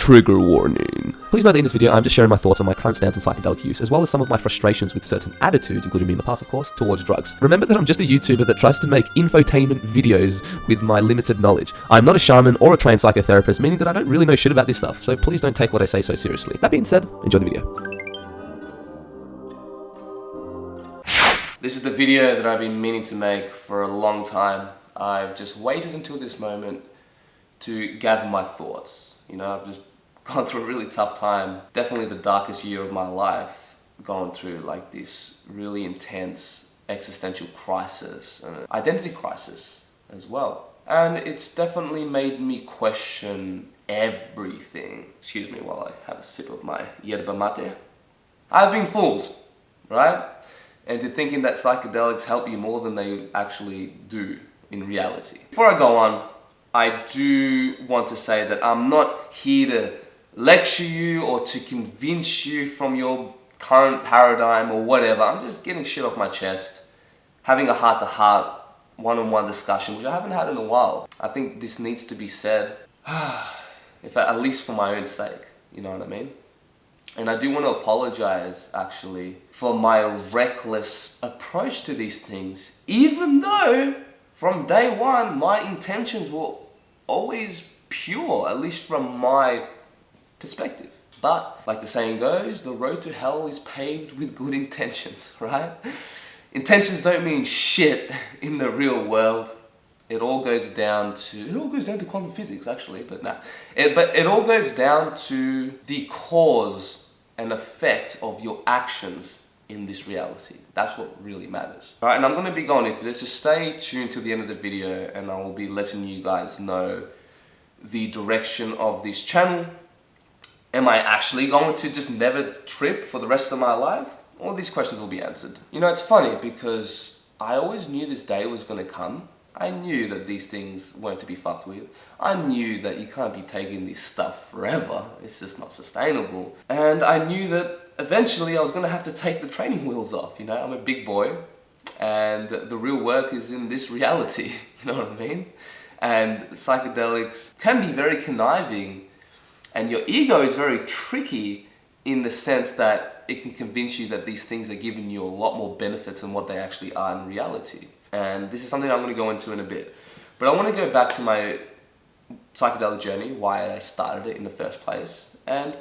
Trigger warning. Please note that in this video I'm just sharing my thoughts on my current stance on psychedelic use, as well as some of my frustrations with certain attitudes, including me in the past of course, towards drugs. Remember that I'm just a YouTuber that tries to make infotainment videos with my limited knowledge. I'm not a shaman or a trained psychotherapist, meaning that I don't really know shit about this stuff, so please don't take what I say so seriously. That being said, enjoy the video. This is the video that I've been meaning to make for a long time. I've just waited until this moment to gather my thoughts. You know, I've just gone through a really tough time. Definitely the darkest year of my life. Going through like this really intense existential crisis, and identity crisis as well. And it's definitely made me question everything. Excuse me while I have a sip of my yerba mate. I've been fooled, right? Into thinking that psychedelics help you more than they actually do in reality. Before I go on, I do want to say that I'm not here to lecture you or to convince you from your current paradigm or whatever. I'm just getting shit off my chest, having a heart-to-heart, one-on-one discussion, which I haven't had in a while. I think this needs to be said, if at least for my own sake, you know what I mean? And I do want to apologize, actually, for my reckless approach to these things, even though from day one, my intentions were always pure, at least from my perspective. But, like the saying goes, the road to hell is paved with good intentions, right? Intentions don't mean shit in the real world. It all goes down to quantum physics, actually, but nah. It all goes down to the cause and effect of your actions in this reality. That's what really matters. All right, and I'm going to be going into this. Just stay tuned to the end of the video, and I will be letting you guys know the direction of this channel. Am I actually going to just never trip for the rest of my life? All these questions will be answered. You know, it's funny because I always knew this day was going to come. I knew that these things weren't to be fucked with. I knew that you can't be taking this stuff forever. It's just not sustainable. And I knew that eventually I was going to have to take the training wheels off. You know, I'm a big boy and the real work is in this reality. You know what I mean? And psychedelics can be very conniving, and your ego is very tricky in the sense that it can convince you that these things are giving you a lot more benefits than what they actually are in reality. And this is something I'm going to go into in a bit. But I want to go back to my psychedelic journey, why I started it in the first place. And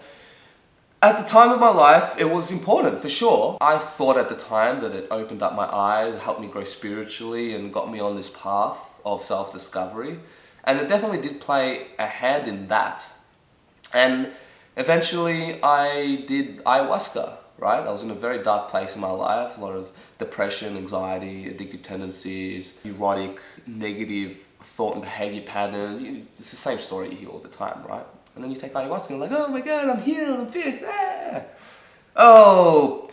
at the time of my life, it was important, for sure. I thought at the time that it opened up my eyes, helped me grow spiritually, and got me on this path of self-discovery. And it definitely did play a hand in that. And eventually I did ayahuasca, right? I was in a very dark place in my life, a lot of depression, anxiety, addictive tendencies, neurotic, negative thought and behavior patterns. It's the same story you hear all the time, right? And then you take ayahuasca and you're like, oh my God, I'm healed, I'm fixed, ah! Oh,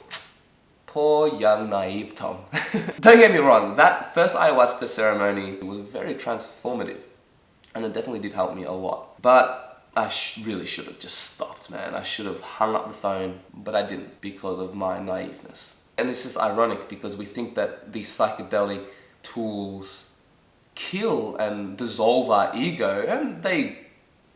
poor young naive Tom. Don't get me wrong, that first ayahuasca ceremony was very transformative, and it definitely did help me a lot. But I really should have just stopped, man. I should have hung up the phone, but I didn't because of my naiveness. And it's just ironic because we think that these psychedelic tools kill and dissolve our ego, and they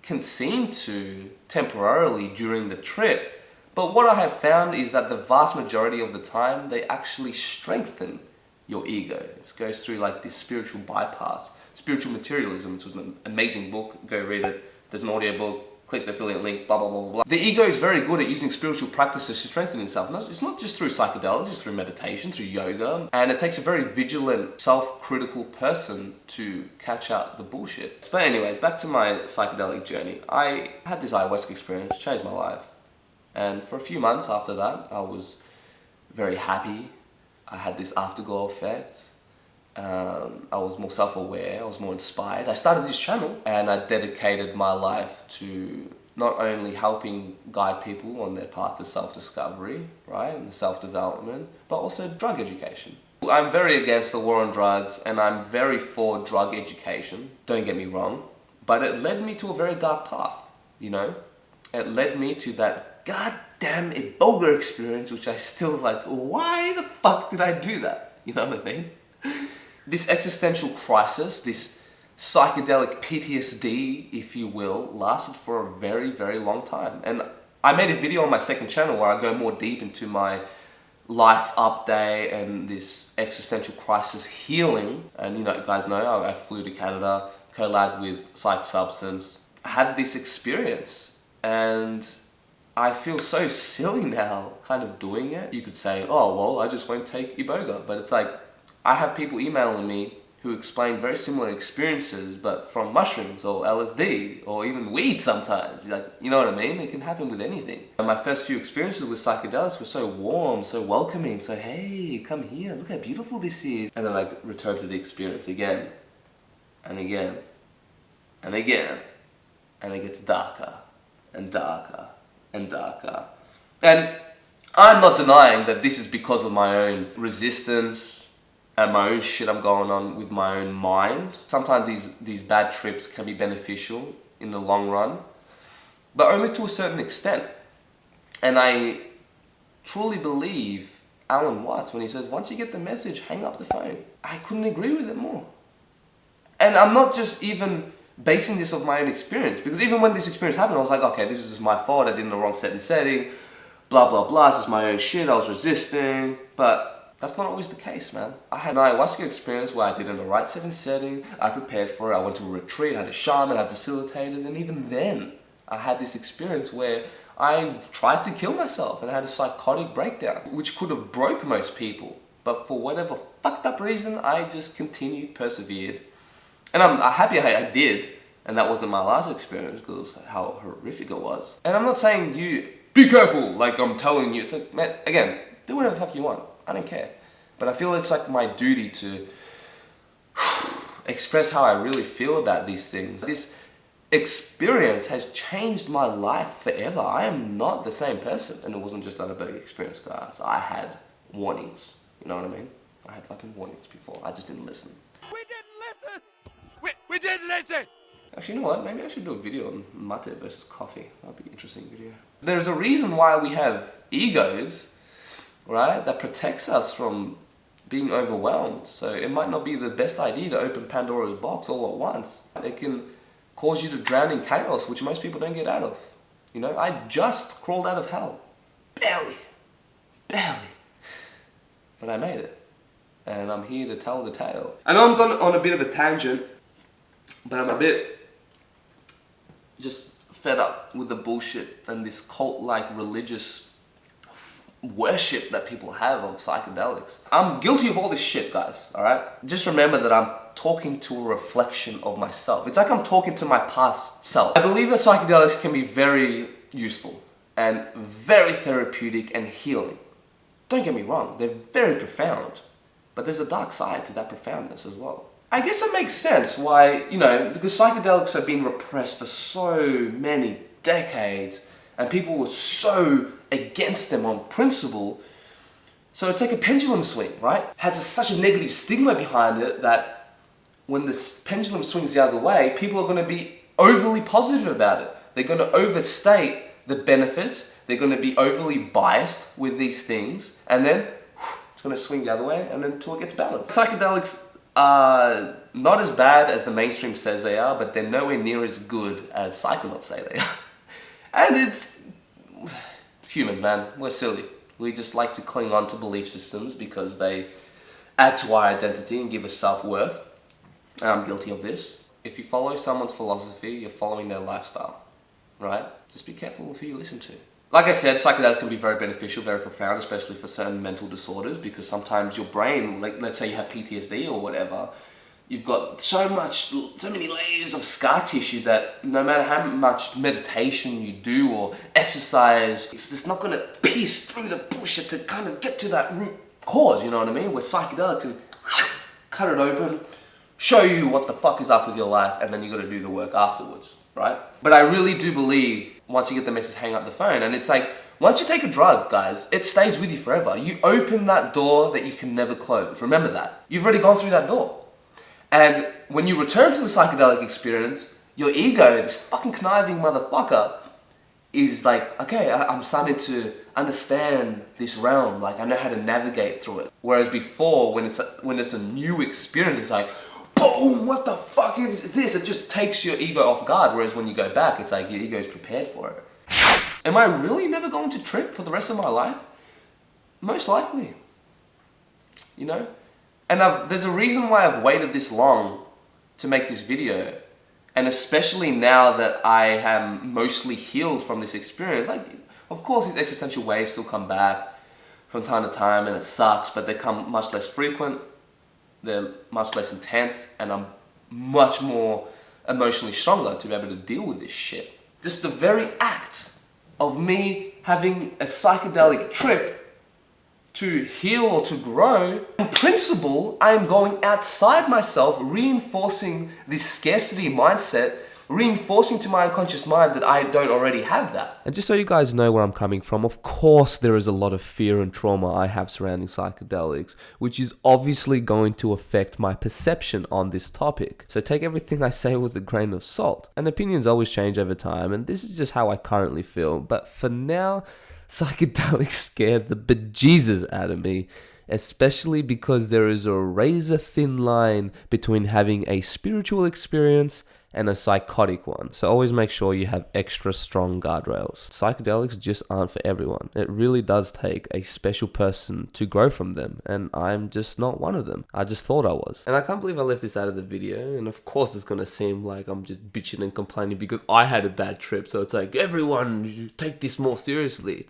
can seem to temporarily during the trip. But what I have found is that the vast majority of the time, they actually strengthen your ego. It goes through like this spiritual bypass. Spiritual Materialism, which was an amazing book. Go read it. There's an audio book, click the affiliate link, blah, blah, blah, blah, blah. The ego is very good at using spiritual practices to strengthen itself. It's not just through psychedelics, it's through meditation, through yoga. And it takes a very vigilant, self-critical person to catch out the bullshit. But anyways, back to my psychedelic journey. I had this ayahuasca experience, changed my life. And for a few months after that, I was very happy. I had this afterglow effect. I was more self-aware, I was more inspired. I started this channel and I dedicated my life to not only helping guide people on their path to self-discovery, right, and self-development, but also drug education. I'm very against the war on drugs and I'm very for drug education, don't get me wrong, but it led me to a very dark path, you know? It led me to that goddamn Iboga experience, which I still like, why the fuck did I do that? You know what I mean? This existential crisis, this psychedelic PTSD, if you will, lasted for a very, very long time. And I made a video on my second channel where I go more deep into my life update and this existential crisis healing. And you know, you guys know, I flew to Canada, collabed with Psych Substance, had this experience, and I feel so silly now kind of doing it. You could say, oh, well, I just won't take Iboga. But it's like, I have people emailing me who explain very similar experiences, but from mushrooms or LSD or even weed sometimes. Like, you know what I mean? It can happen with anything. And my first few experiences with psychedelics were so warm, so welcoming. So, hey, come here, look how beautiful this is. And then I return to the experience again and again and again. And it gets darker and darker and darker. And I'm not denying that this is because of my own resistance and my own shit I'm going on with my own mind. Sometimes these bad trips can be beneficial in the long run, but only to a certain extent. And I truly believe Alan Watts when he says, once you get the message, hang up the phone. I couldn't agree with it more. And I'm not just even basing this off my own experience, because even when this experience happened, I was like, okay, this is just my fault, I did in the wrong setting, blah, blah, blah, this is my own shit, I was resisting, but that's not always the case, man. I had an ayahuasca experience where I did it in the right setting, I prepared for it, I went to a retreat, I had a shaman, I had facilitators, and even then, I had this experience where I tried to kill myself and I had a psychotic breakdown, which could have broke most people, but for whatever fucked up reason, I just continued, persevered. And I'm happy I did, and that wasn't my last experience because how horrific it was. And I'm not saying you, be careful, like I'm telling you. It's like, man, again, do whatever the fuck you want. I don't care. But I feel it's like my duty to express how I really feel about these things. This experience has changed my life forever. I am not the same person. And it wasn't just an Iboga experience, guys. I had warnings. You know what I mean? I had fucking warnings before. I just didn't listen. We didn't listen! We didn't listen! Actually, you know what? Maybe I should do a video on mate versus coffee. That'd be an interesting video. There's a reason why we have egos, right? That protects us from being overwhelmed. So it might not be the best idea to open Pandora's box all at once. It can cause you to drown in chaos, which most people don't get out of. You know, I just crawled out of hell. Barely. But I made it. And I'm here to tell the tale. I know I'm going on a bit of a tangent, but I'm a bit just fed up with the bullshit and this cult-like religious worship that people have of psychedelics. I'm guilty of all this shit, guys, alright? Just remember that I'm talking to a reflection of myself. It's like I'm talking to my past self. I believe that psychedelics can be very useful and very therapeutic and healing. Don't get me wrong, they're very profound. But there's a dark side to that profoundness as well. I guess it makes sense why, you know, because psychedelics have been repressed for so many decades and people were so against them on principle. So it's like a pendulum swing, right? It has such a negative stigma behind it that when the pendulum swings the other way, people are going to be overly positive about it. They're going to overstate the benefits. They're going to be overly biased with these things. And then it's going to swing the other way and then until it gets balanced. Psychedelics are not as bad as the mainstream says they are, but they're nowhere near as good as psychonauts say they are. And it's humans, man. We're silly. We just like to cling on to belief systems because they add to our identity and give us self-worth. And I'm guilty of this. If you follow someone's philosophy, you're following their lifestyle, right? Just be careful of who you listen to. Like I said, psychedelics can be very beneficial, very profound, especially for certain mental disorders, because sometimes your brain, like let's say you have PTSD or whatever, you've got so many layers of scar tissue that no matter how much meditation you do or exercise, it's just not going to pierce through the bullshit to kind of get to that root cause, you know what I mean? Where psychedelics can cut it open, show you what the fuck is up with your life, and then you got to do the work afterwards, right? But I really do believe once you get the message, hang up the phone. And it's like, once you take a drug, guys, it stays with you forever. You open that door that you can never close. Remember that. You've already gone through that door. And when you return to the psychedelic experience, your ego, this fucking conniving motherfucker, is like, okay, I'm starting to understand this realm. Like, I know how to navigate through it. Whereas before, when it's a new experience, it's like, boom, what the fuck is this? It just takes your ego off guard, whereas when you go back, it's like your ego is prepared for it. Am I really never going to trip for the rest of my life? Most likely. You know? And there's a reason why I've waited this long to make this video. And especially now that I am mostly healed from this experience. Like, of course, these existential waves still come back from time to time, and it sucks, but they come much less frequent. They're much less intense, and I'm much more emotionally stronger to be able to deal with this shit. Just the very act of me having a psychedelic trip to heal or to grow, in principle, I am going outside myself, reinforcing this scarcity mindset, reinforcing to my unconscious mind that I don't already have that. And just so you guys know where I'm coming from, of course there is a lot of fear and trauma I have surrounding psychedelics, which is obviously going to affect my perception on this topic. So take everything I say with a grain of salt. And opinions always change over time, and this is just how I currently feel. But for now, psychedelics scared the bejesus out of me, especially because there is a razor-thin line between having a spiritual experience and a psychotic one. So always make sure you have extra strong guardrails. Psychedelics just aren't for everyone. It really does take a special person to grow from them, and I'm just not one of them. I just thought I was. And I can't believe I left this out of the video, and of course it's gonna seem like I'm just bitching and complaining because I had a bad trip, so it's like, everyone take this more seriously.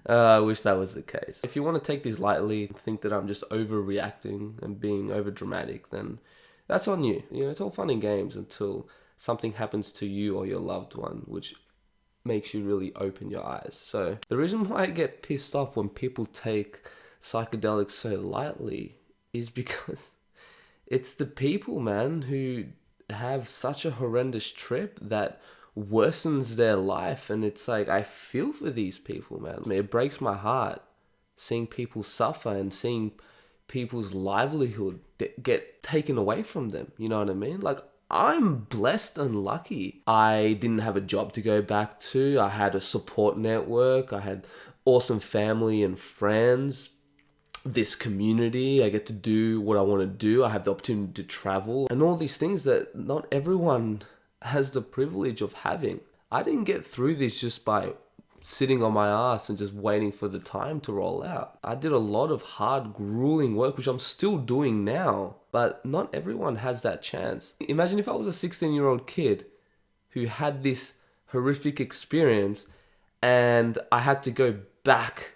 I wish that was the case. If you want to take this lightly, think that I'm just overreacting and being over dramatic, then that's on you. You know, it's all fun and games until something happens to you or your loved one, which makes you really open your eyes. So the reason why I get pissed off when people take psychedelics so lightly is because it's the people, man, who have such a horrendous trip that worsens their life. And it's like, I feel for these people, man. I mean, it breaks my heart seeing people suffer and seeing people's livelihood get taken away from them. You know what I mean? Like, I'm blessed and lucky. I didn't have a job to go back to. I had a support network. I had awesome family and friends. This community, I get to do what I want to do. I have the opportunity to travel and all these things that not everyone has the privilege of having. I didn't get through this just by sitting on my ass and just waiting for the time to roll out. I did a lot of hard, grueling work, which I'm still doing now, but not everyone has that chance. Imagine if I was a 16-year-old kid who had this horrific experience and I had to go back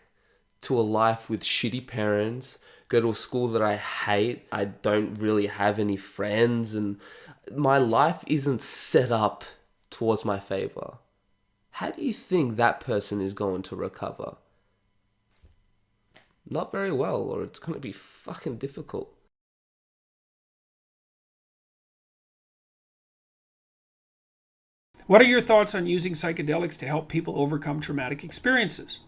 to a life with shitty parents, go to a school that I hate. I don't really have any friends, and my life isn't set up towards my favor. How do you think that person is going to recover? Not very well, or it's going to be fucking difficult. What are your thoughts on using psychedelics to help people overcome traumatic experiences?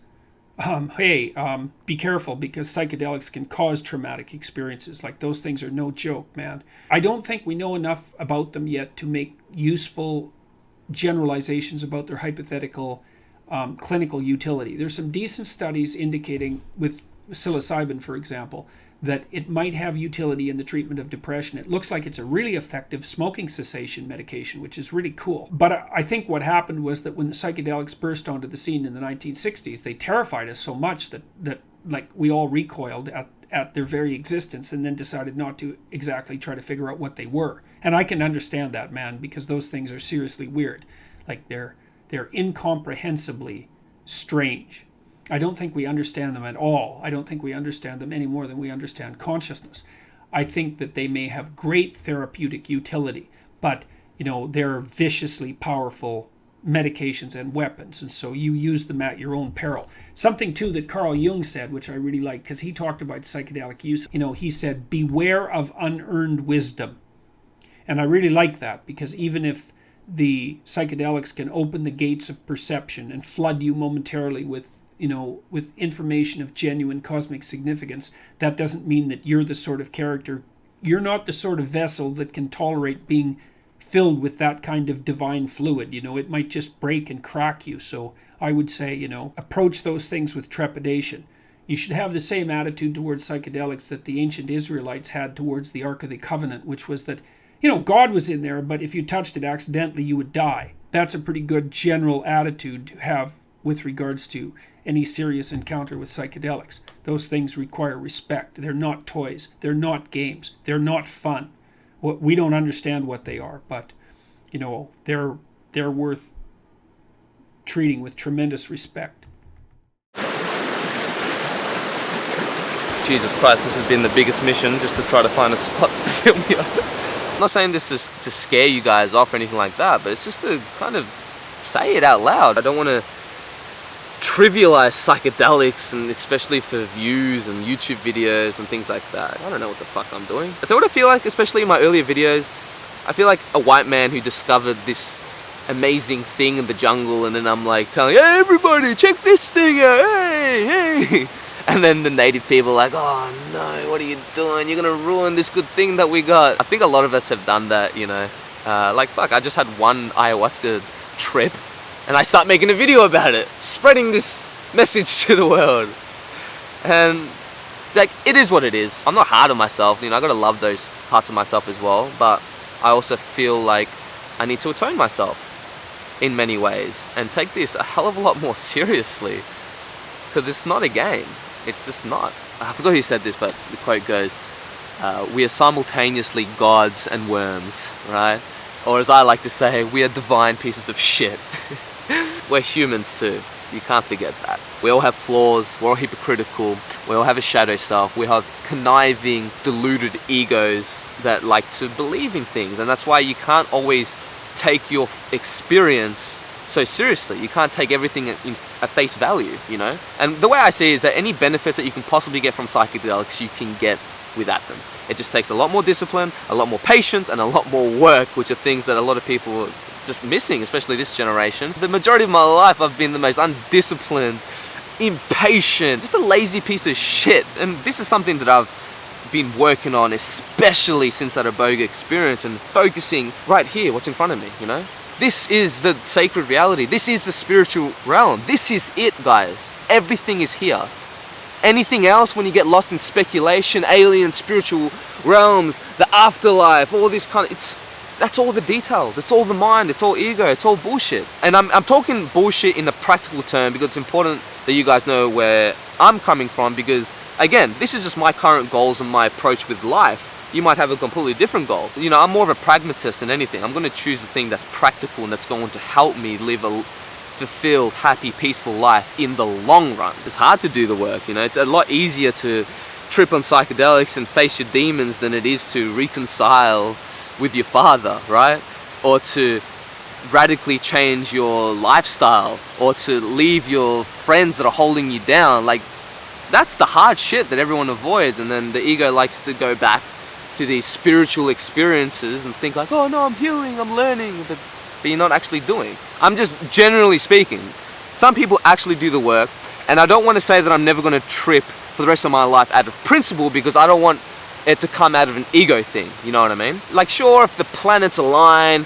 Be careful, because psychedelics can cause traumatic experiences. Like, those things are no joke, man. I don't think we know enough about them yet to make useful generalizations about their hypothetical clinical utility. There's some decent studies indicating, with psilocybin, for example, that it might have utility in the treatment of depression. It looks like it's a really effective smoking cessation medication, which is really cool. But I think what happened was that when the psychedelics burst onto the scene in the 1960s, they terrified us so much that like we all recoiled at their very existence, and then decided not to exactly try to figure out what they were. And I can understand that, man, because those things are seriously weird. Like, they're incomprehensibly strange. I don't think we understand them at all. I don't think we understand them any more than we understand consciousness. I think that they may have great therapeutic utility, but, you know, they're viciously powerful medications and weapons, and so you use them at your own peril. Something, too, that Carl Jung said, which I really liked, because he talked about psychedelic use. You know, he said, beware of unearned wisdom. And I really like that, because even if the psychedelics can open the gates of perception and flood you momentarily with information of genuine cosmic significance, that doesn't mean that you're the sort of character, you're not the sort of vessel that can tolerate being filled with that kind of divine fluid. You know, it might just break and crack you. So I would say, approach those things with trepidation. You should have the same attitude towards psychedelics that the ancient Israelites had towards the Ark of the Covenant, which was that, God was in there, but if you touched it accidentally, you would die. That's a pretty good general attitude to have with regards to any serious encounter with psychedelics. Those things require respect. They're not toys. They're not games. They're not fun. We don't understand what they are, but, they're worth treating with tremendous respect. Jesus Christ, this has been the biggest mission, just to try to find a spot to film me up. I'm not saying this is to scare you guys off or anything like that, but it's just to kind of say it out loud. I don't want to trivialize psychedelics, and especially for views and YouTube videos and things like that. I don't know what the fuck I'm doing. That's what I feel like, especially in my earlier videos. I feel like a white man who discovered this amazing thing in the jungle, and then I'm like telling, hey everybody, check this thing out, hey. And then the native people are like, oh no, what are you doing? You're gonna ruin this good thing that we got. I think a lot of us have done that, like fuck, I just had one ayahuasca trip and I start making a video about it, spreading this message to the world. And like, it is what it is. I'm not hard on myself, I gotta love those parts of myself as well, but I also feel like I need to atone myself in many ways and take this a hell of a lot more seriously, because it's not a game. It's just not. I forgot who said this, but the quote goes, we are simultaneously gods and worms, right? Or as I like to say, we are divine pieces of shit. We're humans too. You can't forget that. We all have flaws, we're all hypocritical, we all have a shadow self, we have conniving, deluded egos that like to believe in things, and that's why you can't always take your experience so seriously. You can't take everything at face value, And the way I see it is that any benefits that you can possibly get from psychedelics, you can get without them. It just takes a lot more discipline, a lot more patience, and a lot more work, which are things that a lot of people are just missing, especially this generation. The majority of my life, I've been the most undisciplined, impatient, just a lazy piece of shit. And this is something that I've been working on, especially since that IBOGA experience, and focusing right here, what's in front of me, This is the sacred reality. This is the spiritual realm. This is it, guys. Everything is here. Anything else, when you get lost in speculation, alien, spiritual realms, the afterlife, all this that's all the detail. That's all the mind. It's all ego. It's all bullshit. And I'm talking bullshit in a practical term, because it's important that you guys know where I'm coming from, because, again, this is just my current goals and my approach with life. You might have a completely different goal. I'm more of a pragmatist than anything. I'm going to choose the thing that's practical and that's going to help me live a fulfilled, happy, peaceful life in the long run. It's hard to do the work, It's a lot easier to trip on psychedelics and face your demons than it is to reconcile with your father, right? Or to radically change your lifestyle, or to leave your friends that are holding you down. Like, that's the hard shit that everyone avoids, and then the ego likes to go back to these spiritual experiences and think like, oh no, I'm healing, I'm learning, but you're not actually doing. I'm just generally speaking. Some people actually do the work, and I don't want to say that I'm never going to trip for the rest of my life out of principle, because I don't want it to come out of an ego thing, you know what I mean? Like, sure, if the planets align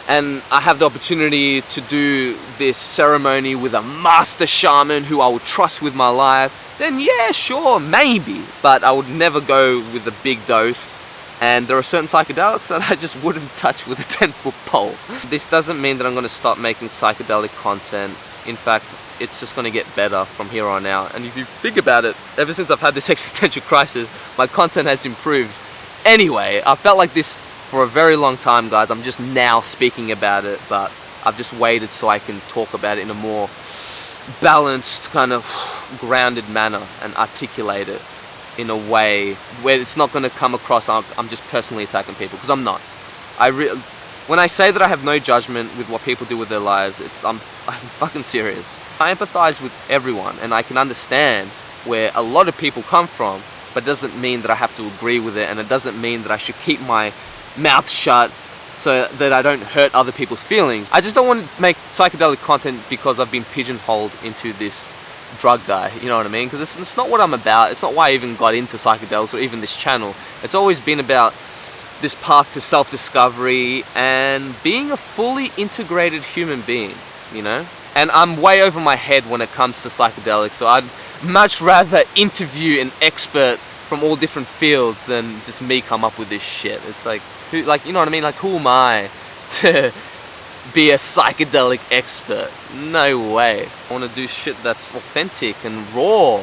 and I have the opportunity to do this ceremony with a master shaman who I would trust with my life, then yeah, sure, maybe, but I would never go with a big dose. And there are certain psychedelics that I just wouldn't touch with a 10-foot pole. This doesn't mean that I'm going to stop making psychedelic content. In fact, it's just going to get better from here on out. And if you think about it, ever since I've had this existential crisis, my content has improved. Anyway, I felt like this for a very long time, guys. I'm just now speaking about it, but I've just waited so I can talk about it in a more balanced, kind of grounded manner and articulate it in a way where it's not going to come across I'm just personally attacking people, because I'm not. When I say that I have no judgment with what people do with their lives, I'm fucking serious. I empathize with everyone, and I can understand where a lot of people come from, but it doesn't mean that I have to agree with it, and it doesn't mean that I should keep my mouth shut so that I don't hurt other people's feelings. I just don't want to make psychedelic content because I've been pigeonholed into this drug guy, you know what I mean? Because it's not what I'm about. It's not why I even got into psychedelics or even this channel. It's always been about this path to self-discovery and being a fully integrated human being, And I'm way over my head when it comes to psychedelics, so I'd much rather interview an expert from all different fields than just me come up with this shit. It's like, who, like, you know what I mean? Like, who am I to be a psychedelic expert? No way. I want to do shit that's authentic and raw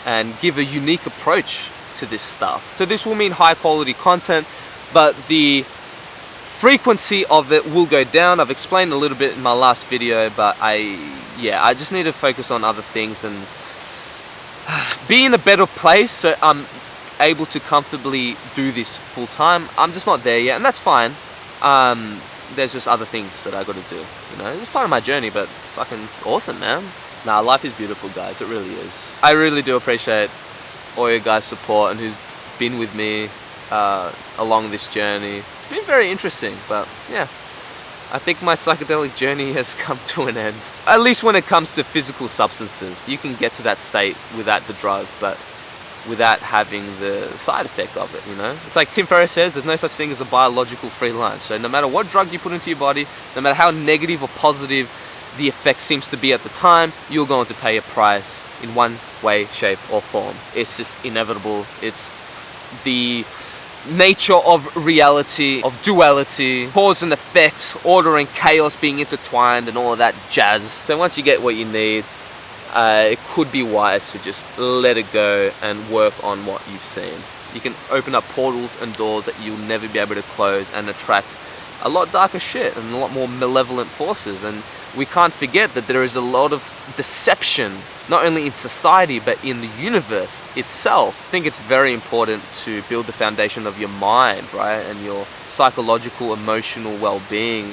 and give a unique approach to this stuff. So this will mean high quality content, but the frequency of it will go down. I've explained a little bit in my last video, but I just need to focus on other things and be in a better place so I'm able to comfortably do this full time. I'm just not there yet, and that's fine. There's just other things that I got to do, you know. It's part of my journey, but fucking awesome, man. Nah, life is beautiful, guys. It really is. I really do appreciate all your guys' support and who's been with me along this journey. It's been very interesting, but yeah, I think my psychedelic journey has come to an end. At least when it comes to physical substances. You can get to that state without the drug, but without having the side effect of it, you know? It's like Tim Ferriss says, there's no such thing as a biological free lunch. So no matter what drug you put into your body, no matter how negative or positive the effect seems to be at the time, you're going to pay a price in one way, shape, or form. It's just inevitable. It's the nature of reality, of duality, cause and effect, order and chaos being intertwined and all of that jazz. So once you get what you need, it could be wise to just let it go and work on what you've seen. You can open up portals and doors that you'll never be able to close and attract a lot darker shit and a lot more malevolent forces. And we can't forget that there is a lot of deception, not only in society, but in the universe itself. I think it's very important to build the foundation of your mind, right? And your psychological, emotional well-being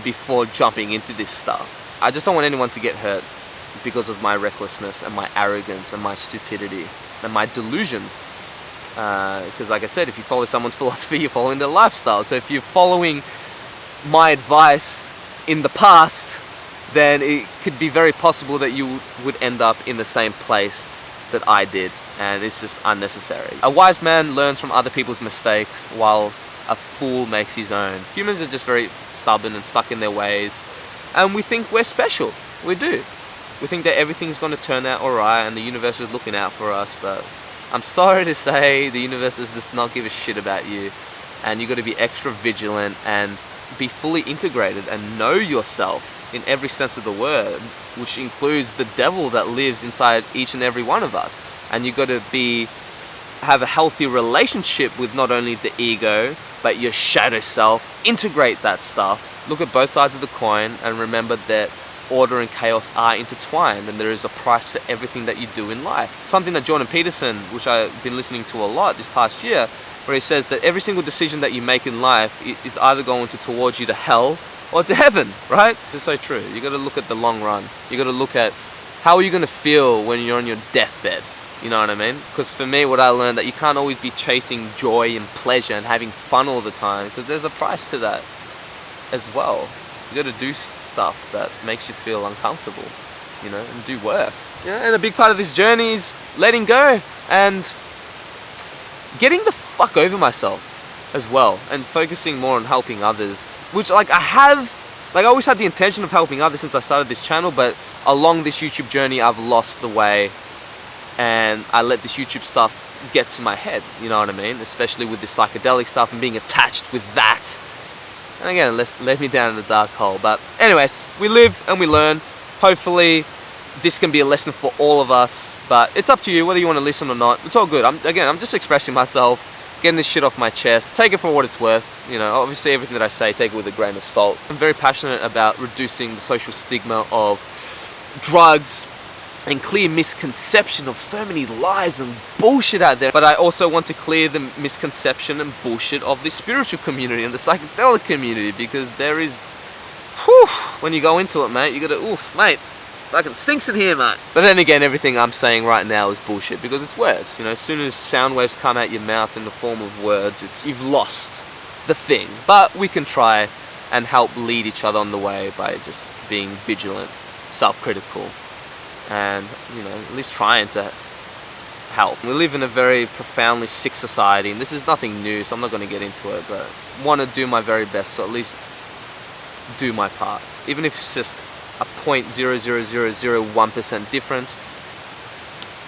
before jumping into this stuff. I just don't want anyone to get hurt because of my recklessness and my arrogance and my stupidity and my delusions. Because like I said, if you follow someone's philosophy, you're following their lifestyle. So if you're following my advice in the past, then it could be very possible that you would end up in the same place that I did, and it's just unnecessary. A wise man learns from other people's mistakes, while a fool makes his own. Humans are just very stubborn and stuck in their ways, and we think we're special. We do. We think that everything's going to turn out alright and the universe is looking out for us, but I'm sorry to say the universe does not give a shit about you, and you got to be extra vigilant and be fully integrated and know yourself in every sense of the word, which includes the devil that lives inside each and every one of us. And you got to have a healthy relationship with not only the ego but your shadow self. Integrate that stuff. Look at both sides of the coin and remember that order and chaos are intertwined, and there is a price for everything that you do in life. Something that Jordan Peterson, which I've been listening to a lot this past year, where he says that every single decision that you make in life is either going towards you to hell or to heaven, right? It's so true. You got to look at the long run. You got to look at how are you going to feel when you're on your deathbed. You know what I mean? Because for me, what I learned that you can't always be chasing joy and pleasure and having fun all the time, because there's a price to that as well. You got to do stuff that makes you feel uncomfortable, you know, and do work. You know, and a big part of this journey is letting go and getting the fuck over myself as well, and focusing more on helping others, which I always had the intention of helping others since I started this channel, but along this YouTube journey I've lost the way and I let this YouTube stuff get to my head, you know what I mean, especially with this psychedelic stuff and being attached with that. And again, led me down in the dark hole. But anyways, we live and we learn. Hopefully this can be a lesson for all of us, but it's up to you whether you want to listen or not. It's all good. I'm just expressing myself, getting this shit off my chest. Take it for what it's worth. You know, obviously everything that I say, take it with a grain of salt. I'm very passionate about reducing the social stigma of drugs and clear misconception of so many lies and bullshit out there. But I also want to clear the misconception and bullshit of the spiritual community and the psychedelic community, because there is, when you go into it, mate, you gotta, mate, fucking stinks in here, mate. But then again, everything I'm saying right now is bullshit, because it's words. You know, as soon as sound waves come out your mouth in the form of words, you've lost the thing. But we can try and help lead each other on the way by just being vigilant, self-critical, and, you know, at least trying to help. We live in a very profoundly sick society, and this is nothing new, so I'm not going to get into it, but want to do my very best, so at least do my part. Even if it's just a 0.00001% difference.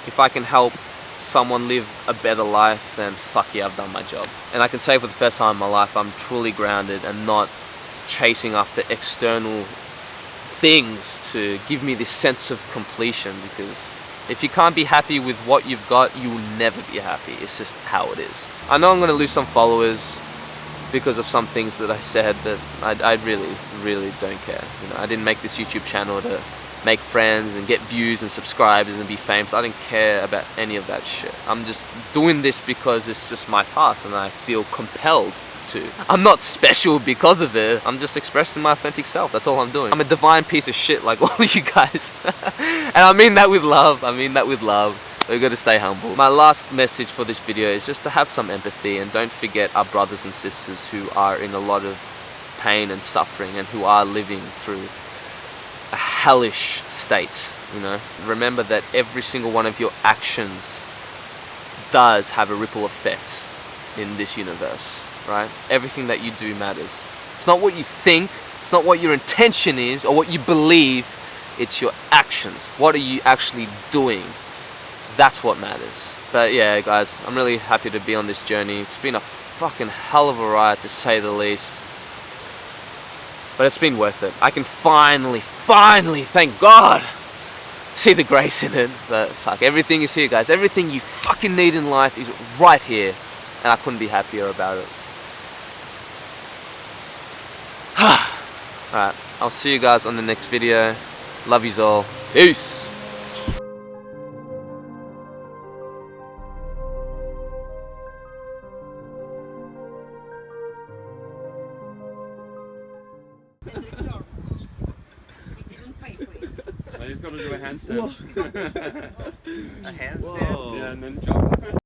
If I can help someone live a better life, then fuck yeah, I've done my job. And I can say for the first time in my life, I'm truly grounded and not chasing after external things to give me this sense of completion, because if you can't be happy with what you've got, you will never be happy. It's just how it is. I know I'm going to lose some followers because of some things that I said that I really, really don't care. You know, I didn't make this YouTube channel to make friends and get views and subscribers and be famous. I didn't care about any of that shit. I'm just doing this because it's just my path and I feel compelled to. I'm not special because of it. I'm just expressing my authentic self. That's all I'm doing. I'm a divine piece of shit like all of you guys. And I mean that with love. I mean that with love. We've got to stay humble. My last message for this video is just to have some empathy and don't forget our brothers and sisters who are in a lot of pain and suffering and who are living through a hellish state, you know. Remember that every single one of your actions does have a ripple effect in this universe, right? Everything that you do matters. It's not what you think, it's not what your intention is or what you believe, it's your actions. What are you actually doing? That's what matters. But yeah, guys, I'm really happy to be on this journey. It's been a fucking hell of a ride, to say the least. But it's been worth it. I can finally, thank God, see the grace in it. But fuck, everything is here, guys. Everything you fucking need in life is right here. And I couldn't be happier about it. Alright, I'll see you guys on the next video. Love yous all. Peace. I just got to do a handstand. A handstand? Yeah, and then jump.